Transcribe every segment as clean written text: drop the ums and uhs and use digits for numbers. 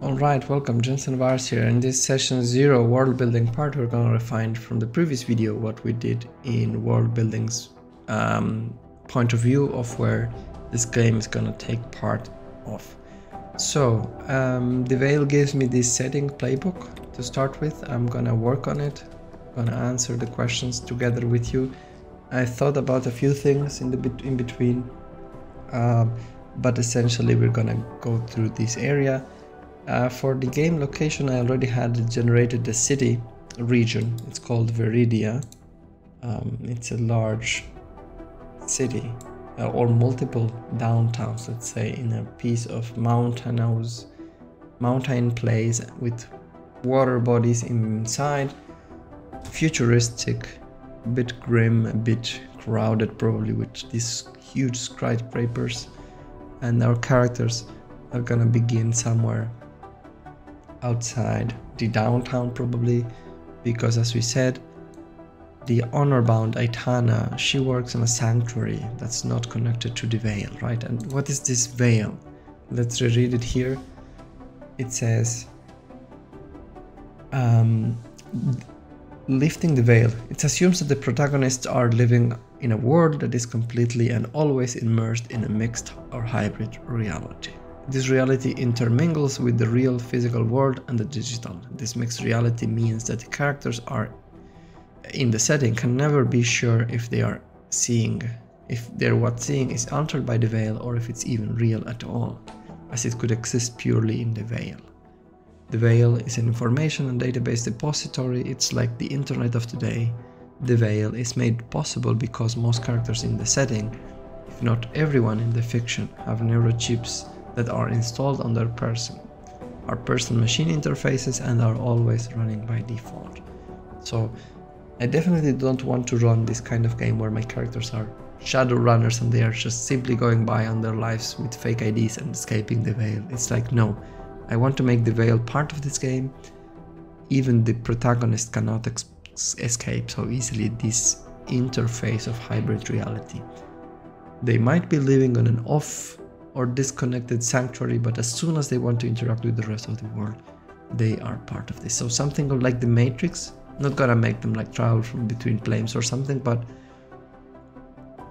Alright, welcome, Jensen Vars here. In this session 0 world building part, we're gonna refine from the previous video what we did in world building's point of view of where this game is gonna take part of. So, the Veil gives me this setting playbook to start with. I'm gonna work on it, gonna answer the questions together with you. I thought about a few things in between, but essentially we're gonna go through this area. For the game location, I already had generated the city region. It's called Veridia. It's a large city or multiple downtowns, let's say, in a piece of mountain place with water bodies inside. Futuristic, a bit grim, a bit crowded, probably with these huge skyscrapers. And our characters are gonna begin somewhere outside the downtown, probably, because as we said, the honor-bound Aitana, she works in a sanctuary that's not connected to the Veil, right? And what is this Veil? Let's reread it here. It says, lifting the veil. It assumes that the protagonists are living in a world that is completely and always immersed in a mixed or hybrid reality. This reality intermingles with the real physical world and the digital. This mixed reality means that the characters are in the setting can never be sure if their what seeing is altered by the Veil or if it's even real at all, as it could exist purely in the Veil. The Veil is an information and database depository. It's like the internet of today. The Veil is made possible because most characters in the setting, if not everyone in the fiction, have neurochips that are installed on their person, are person-machine interfaces, and are always running by default. So I definitely don't want to run this kind of game where my characters are shadow runners and they are just simply going by on their lives with fake IDs and escaping the Veil. It's like, no, I want to make the Veil part of this game. Even the protagonist cannot escape so easily this interface of hybrid reality. They might be living on an off or disconnected sanctuary, but as soon as they want to interact with the rest of the world, they are part of this. So something like the Matrix, not gonna make them like travel from between planes or something, but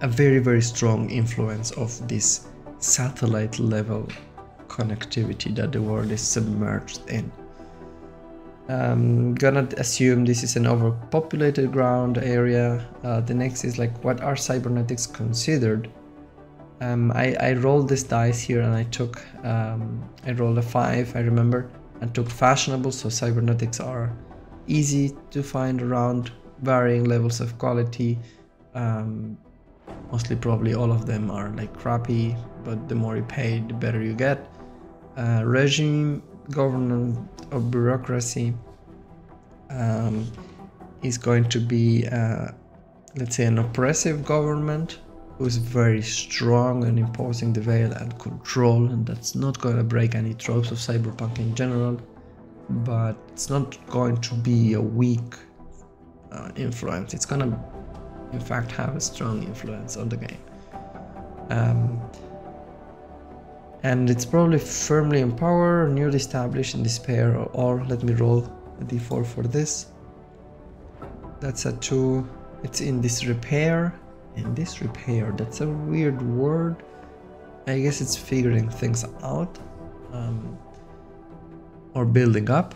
a very, very strong influence of this satellite level connectivity that the world is submerged in. I'm gonna assume this is an overpopulated ground area. The next is like, what are cybernetics considered? I rolled this dice here and I took, I rolled a 5, I remember, and took fashionable, so cybernetics are easy to find around, varying levels of quality. Mostly probably all of them are like crappy, but the more you pay, the better you get. Regime, government or bureaucracy is going to be, let's say, an oppressive government who's very strong and imposing the Veil and control, and that's not going to break any tropes of cyberpunk in general, but it's not going to be a weak influence. It's going to, in fact, have a strong influence on the game. And it's probably firmly in power, newly established, in despair, or let me roll a d4 for this. That's a 2. It's in disrepair. In disrepair, that's a weird word. I guess it's figuring things out, or building up.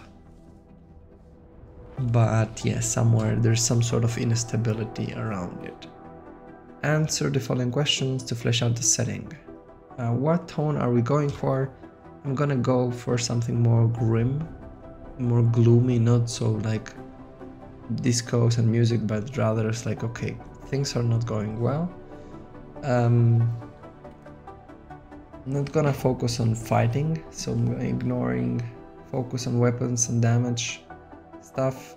But yes, somewhere there's some sort of instability around it. Answer the following questions to flesh out the setting. What tone are we going for? I'm gonna go for something more grim, more gloomy, not so like discos and music, but rather it's like, okay, things are not going well. Not gonna focus on fighting, so I'm ignoring focus on weapons and damage stuff,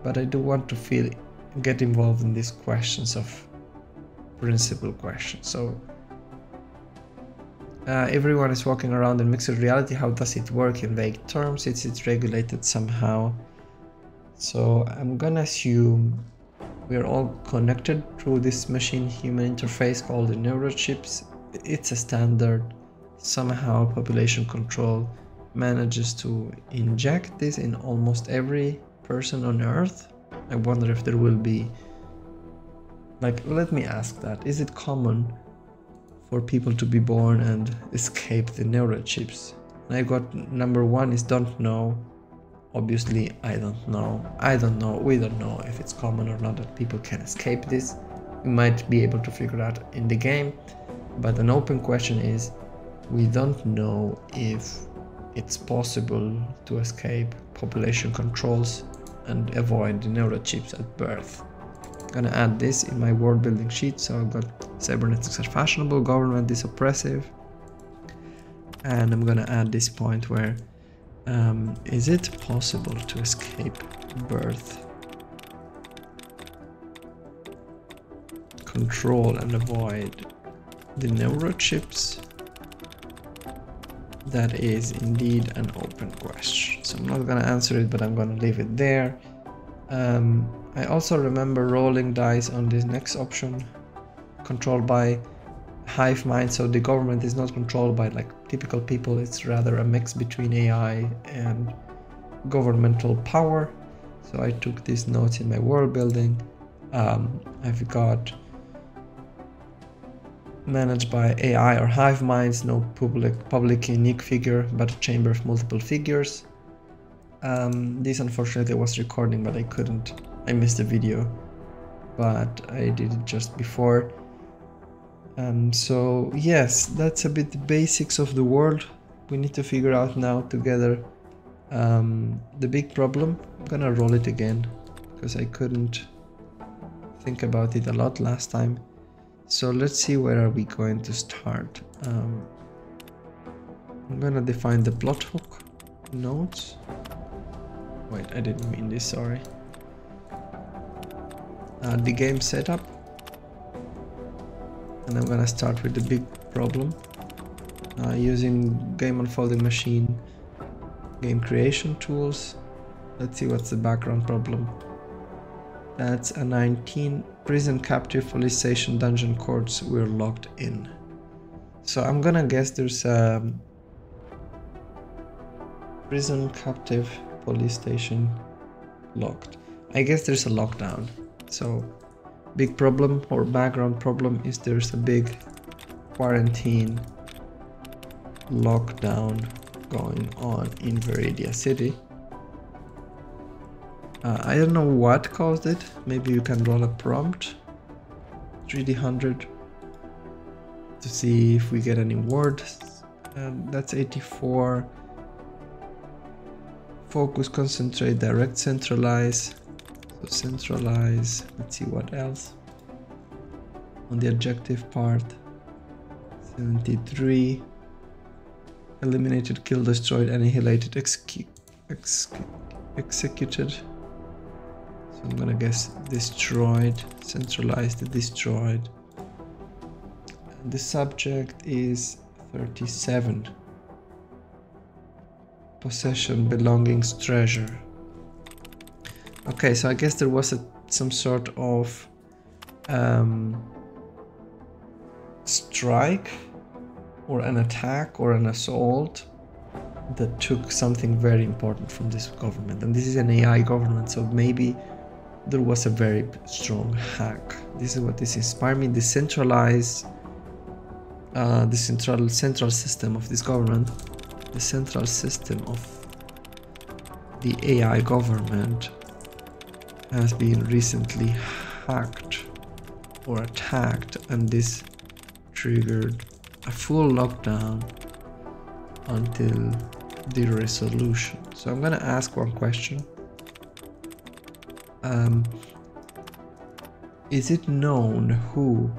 but I do want to get involved in these questions of principal questions. So everyone is walking around in mixed reality. How does it work in vague terms? It's regulated somehow. So I'm gonna assume we are all connected through this machine-human interface called the neurochips. It's a standard, somehow population control manages to inject this in almost every person on Earth. I wonder if there will be, like, let me ask that. Is it common for people to be born and escape the neurochips? And I got number 1 is don't know. Obviously, I don't know. We don't know if it's common or not that people can escape this. We might be able to figure out in the game, but an open question is, we don't know if it's possible to escape population controls and avoid the neurochips at birth. I'm gonna add this in my world building sheet. So I've got cybernetics are fashionable, government is oppressive, and I'm gonna add this point where is it possible to escape birth control and avoid the neurochips? That is indeed an open question. So I'm not gonna answer it, but I'm gonna leave it there. I also remember rolling dice on this next option, controlled by hive mind. So the government is not controlled by like typical people, it's rather a mix between AI and governmental power. So I took these notes in my world building. I've got managed by AI or hive minds, no public unique figure, but a chamber of multiple figures. This unfortunately was recording, but I couldn't. I missed the video, but I did it just before. So yes, that's a bit the basics of the world. We need to figure out now together the big problem. I'm gonna roll it again because I couldn't think about it a lot last time. So let's see, where are we going to start? I'm gonna define the plot hook nodes. Wait, I didn't mean this, sorry. The game setup. And I'm gonna start with the big problem. Using game unfolding machine, game creation tools. Let's see what's the background problem. That's a 19. Prison, captive, police station, dungeon, courts, we're locked in. So I'm gonna guess there's a prison, captive, police station, locked. I guess there's a lockdown. So big problem or background problem is there's a big quarantine lockdown going on in Viridia City. I don't know what caused it. Maybe you can roll a prompt 3D100 to see if we get any words. That's 84. Focus, concentrate, direct, centralize. So centralize. Let's see what else. On the adjective part, 73. Eliminated, killed, destroyed, annihilated, executed. So I'm gonna guess destroyed, centralized, destroyed. And the subject is 37. Possession, belongings, treasure. Okay, so I guess there was some sort of strike or an attack or an assault that took something very important from this government. And this is an AI government, so maybe there was a very strong hack. This is what this inspired me. The centralized, the central system of this government, the central system of the AI government has been recently hacked or attacked, and this triggered a full lockdown until the resolution. So I'm gonna ask one question. Is it known who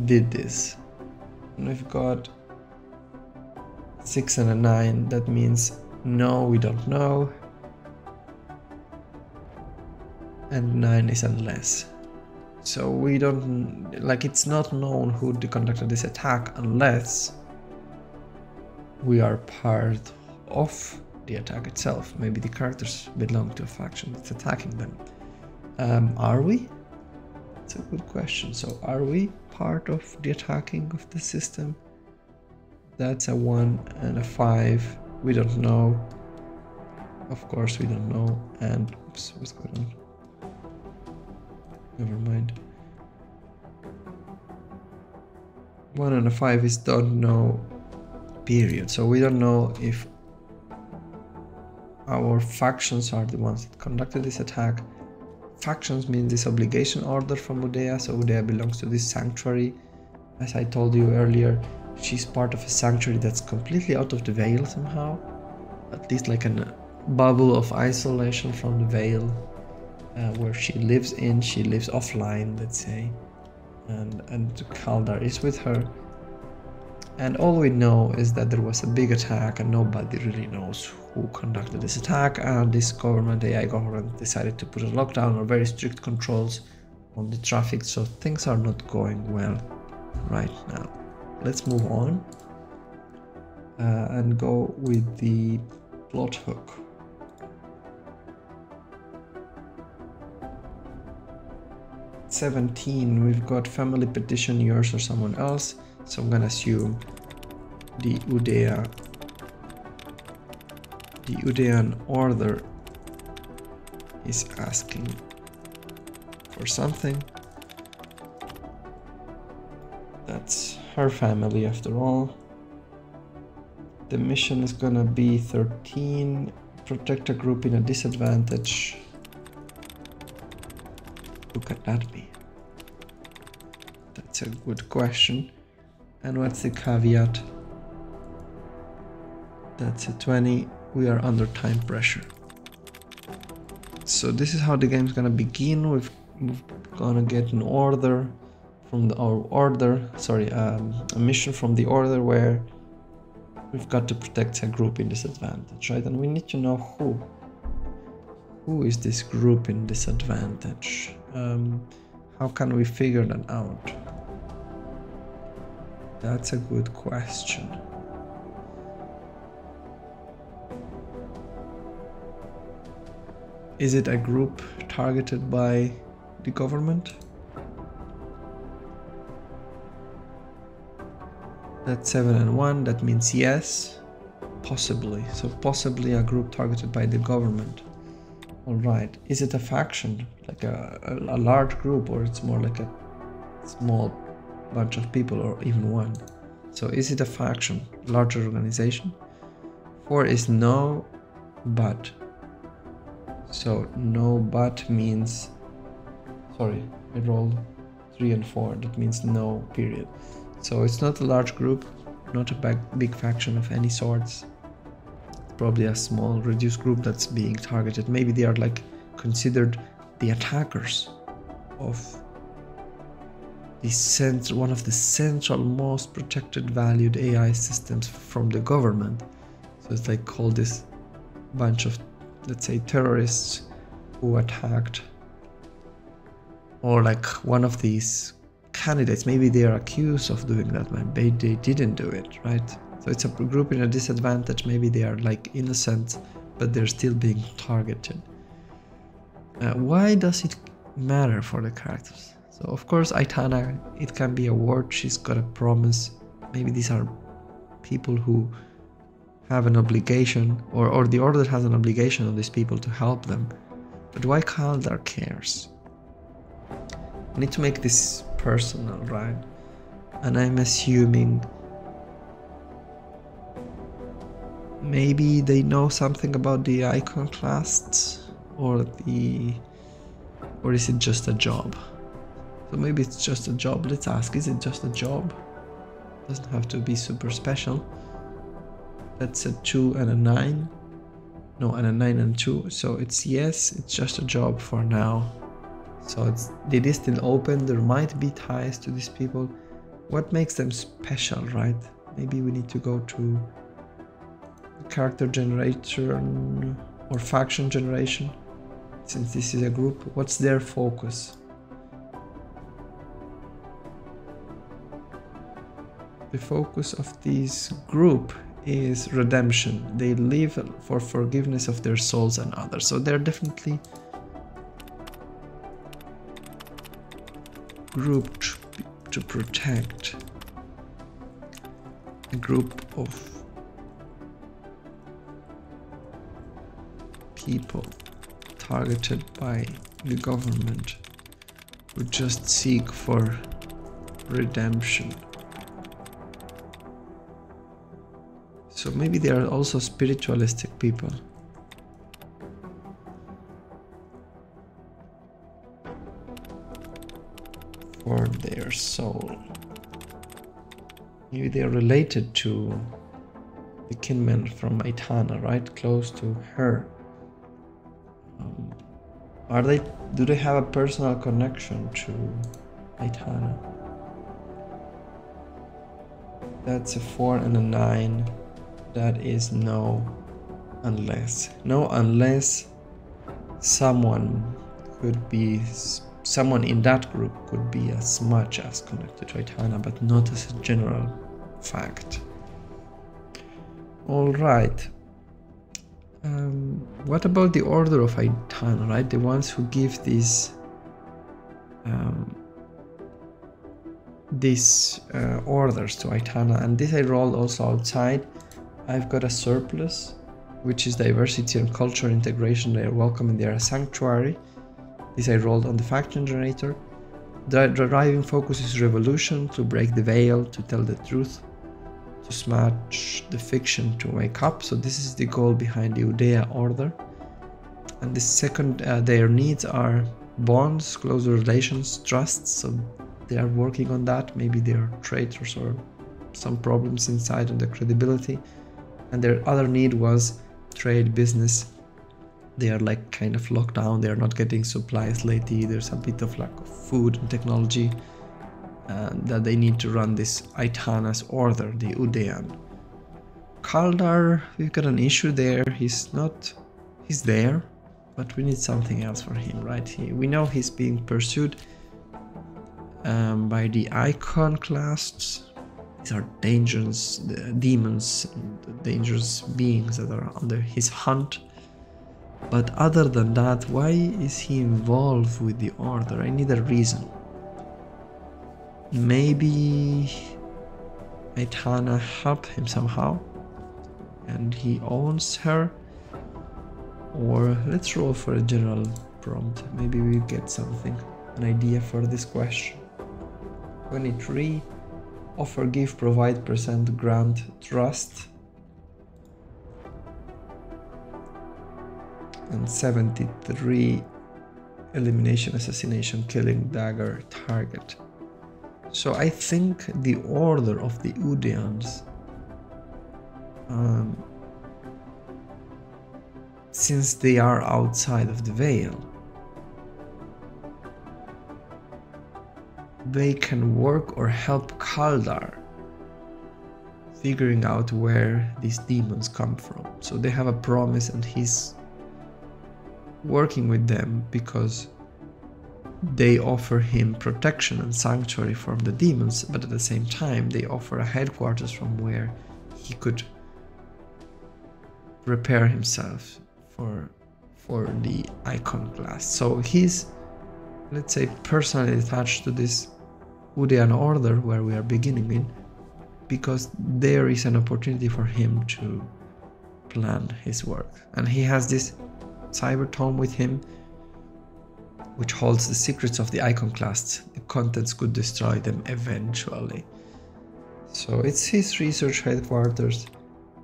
did this? And we've got 6 and a 9. That means no, we don't know. And 9 is unless. So we don't, like, it's not known who conducted this attack unless we are part of the attack itself. Maybe the characters belong to a faction that's attacking them. Are we? It's a good question. So are we part of the attacking of the system? That's a 1 and a 5. We don't know. Of course we don't know. And oops, what's going on? Never mind. 1 and a 5 is don't know, period. So we don't know if our factions are the ones that conducted this attack. Factions mean this obligation order from PbtA, so PbtA belongs to this sanctuary. As I told you earlier, she's part of a sanctuary that's completely out of the veil somehow. At least like a bubble of isolation from the veil, where she lives in. She lives offline, let's say. And Kaldar is with her. And all we know is that there was a big attack and nobody really knows who conducted this attack, and this government, AI government, decided to put a lockdown or very strict controls on the traffic, so things are not going well right now. Let's move on and go with the plot hook. At 17, we've got family petition, yours or someone else. So I'm gonna assume the Udayan order is asking for something. That's her family after all. The mission is gonna be 13, protect a group in a disadvantage. Who can that be? That's a good question. And what's the caveat? That's a 20. We are under time pressure. So this is how the game's gonna begin. We're gonna get an order from a mission from the order where we've got to protect a group in disadvantage, right? And we need to know who. Who is this group in disadvantage? How can we figure that out? That's a good question. Is it a group targeted by the government? That's 7 and 1, that means yes, possibly. So possibly a group targeted by the government. Alright, is it a faction, like a large group, or it's more like a small bunch of people, or even one? So is it a faction, larger organization? 4 is no, but. So no, but means, sorry, I rolled 3 and 4, that means no, period. So it's not a large group, not a big faction of any sorts. Probably a small reduced group that's being targeted. Maybe they are like considered the attackers of the one of the central most protected valued AI systems from the government. So it's like called this bunch of, let's say, terrorists who attacked, or like one of these candidates. Maybe they are accused of doing that, maybe they didn't do it, right? So it's a group in a disadvantage. Maybe they are like innocent, but they're still being targeted. Why does it matter for the characters? So of course Aitana, it can be a word, she's got a promise. Maybe these are people who have an obligation, or the order has an obligation on these people to help them. But why Kaldar cares? I need to make this personal, right? And I'm assuming maybe they know something about the iconoclasts, or is it just a job? So maybe it's just a job. Let's ask, is it just a job? Doesn't have to be super special. That's a 2 and a 9. No, and a 9 and 2. So it's yes, it's just a job for now. So it is still open. There might be ties to these people. What makes them special, right? Maybe we need to go to character generation or faction generation. Since this is a group, what's their focus? The focus of this group is redemption. They live for forgiveness of their souls and others. So they're definitely group to protect. A a group of people targeted by the government who just seek for redemption. So maybe they are also spiritualistic people. For their soul. Maybe they are related to the kinmen from Aitana, right? Close to her. Do they have a personal connection to Aitana? That's a 4 and a 9. That is no, unless. No, unless someone in that group could be as much as connected to Aitana, but not as a general fact. All right. What about the order of Aitana, right? The ones who give these orders to Aitana. And this I rolled also outside. I've got a surplus, which is diversity and culture integration. They are welcome and they are a sanctuary. This I rolled on the faction generator. The driving focus is revolution, to break the veil, to tell the truth, to smash the fiction, to wake up. So this is the goal behind the PbtA order. And the second, their needs are bonds, close relations, trust. So they are working on that. Maybe they are traitors or some problems inside on the credibility. And their other need was trade, business. They are like kind of locked down. They are not getting supplies lately. There's a bit of lack of food and technology. That they need to run this Aitana's order, the PbtA. Kaldar, we've got an issue there. He's there, but we need something else for him, right? We know he's being pursued by the icon class. These are dangerous demons, dangerous beings that are under his hunt. But other than that, why is he involved with the order? I need a reason. Maybe Aitana helped him somehow and he owns her. Or let's roll for a general prompt. Maybe we get something, an idea for this question. 23. Offer, give, provide, present, grant, trust. And 73. Elimination, assassination, killing, dagger, target. So I think the order of the PbtAs, since they are outside of the veil, they can work or help Kaldar figuring out where these demons come from. So they have a promise and he's working with them because they offer him protection and sanctuary from the demons, but at the same time they offer a headquarters from where he could prepare himself for the icon class. So he's, let's say, personally attached to this PbtA order where we are beginning in, because there is an opportunity for him to plan his work. And he has this cyber tome with him, which holds the secrets of the icon class. The contents could destroy them eventually. So it's his research headquarters,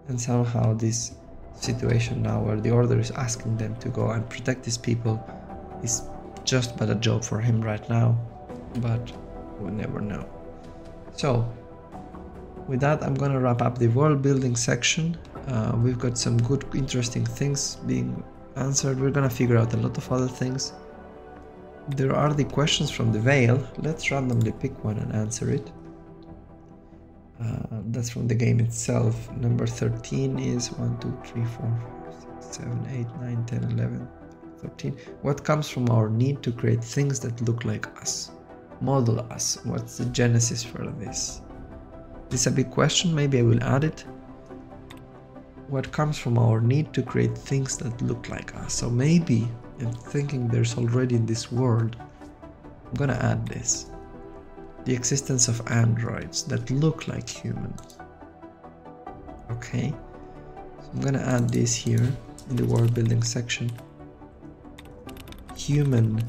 and somehow this situation now where the order is asking them to go and protect these people is just but a job for him right now, but we'll never know. So with that, I'm gonna wrap up the world building section. We've got some good, interesting things being answered. We're gonna figure out a lot of other things. There are the questions from the veil. Let's randomly pick one and answer it. That's from the game itself. Number 13 is 1, 2, 3, 4, 5, 6, 7, 8, 9, 10, 11, 13. What comes from our need to create things that look like us? Model us. What's the genesis for this? This is a big question. Maybe I will add it. What comes from our need to create things that look like us? So maybe I'm thinking there's already in this world, I'm gonna add this. The existence of androids that look like humans. Okay, so I'm gonna add this here in the world building section. Human-like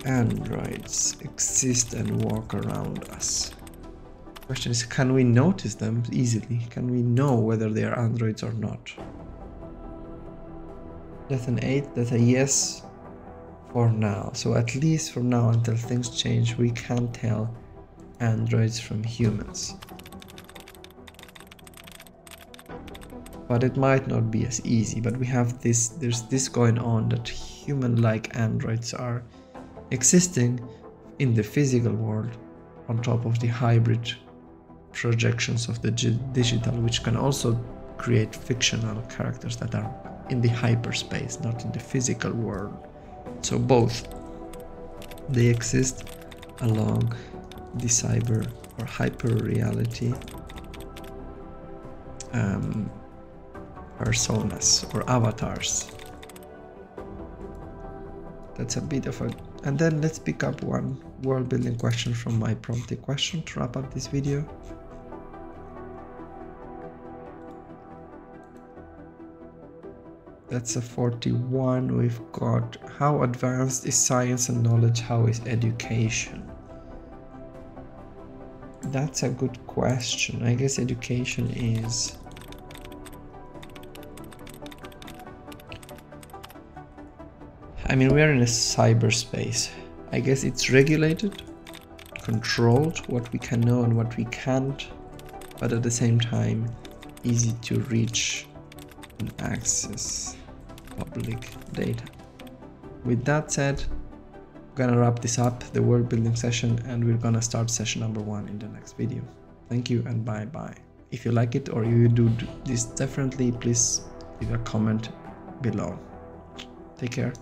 androids exist and walk around us. Question is, can we notice them easily? Can we know whether they are androids or not? That's an 8, that's a yes for now. So at least from now until things change, we can tell androids from humans. But it might not be as easy, but we have this, there's this going on that human-like androids are existing in the physical world on top of the hybrid projections of the digital, which can also create fictional characters that are in the hyperspace, not in the physical world. So both, they exist along the cyber or hyper reality personas or avatars. That's a bit of a... And then let's pick up one world building question from my Prompty question to wrap up this video. That's a 41. We've got, how advanced is science and knowledge? How is education? That's a good question. I guess education is... I mean, we are in a cyberspace. I guess it's regulated, controlled, what we can know and what we can't, but at the same time, easy to reach and access public data. With that said, I'm gonna wrap this up, the world building session, and we're gonna start session number 1 in the next video. Thank you and bye bye. If you like it or you do this differently, please leave a comment below. Take care.